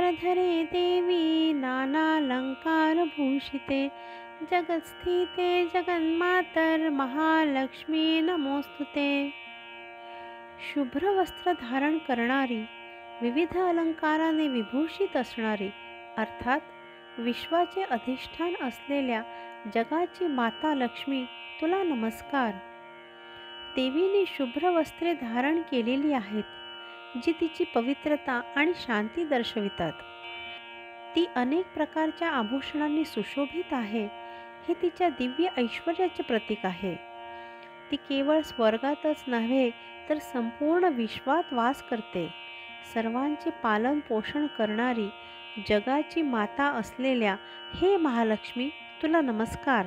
करधरे देवी नानालंकारभूषिते जगत्स्थिते जगन्मातर महालक्ष्मी नमोस्तुते। शुभ्र वस्त्र धारण करणारी, विविध अलंकाराने विभूषित असणारी अर्थात विश्वाचे अधिष्ठान असलेल्या जगाची माता लक्ष्मी तुला नमस्कार। देवीने शुभ्र वस्त्रे धारण केलेली आहेत, जी तिची पवित्रता आणि शांती दर्शवितात। ती अनेक प्रकारच्या आभूषणांनी सुशोभित आहे, हे तिच्या दिव्य ऐश्वर्याचे प्रतीक आहे। ती केवळ स्वर्गातच नव्हे तर संपूर्ण विश्वात वास करते। सर्वांचे पालन पोषण करणारी जगाची माता असलेल्या हे महालक्ष्मी तुला नमस्कार।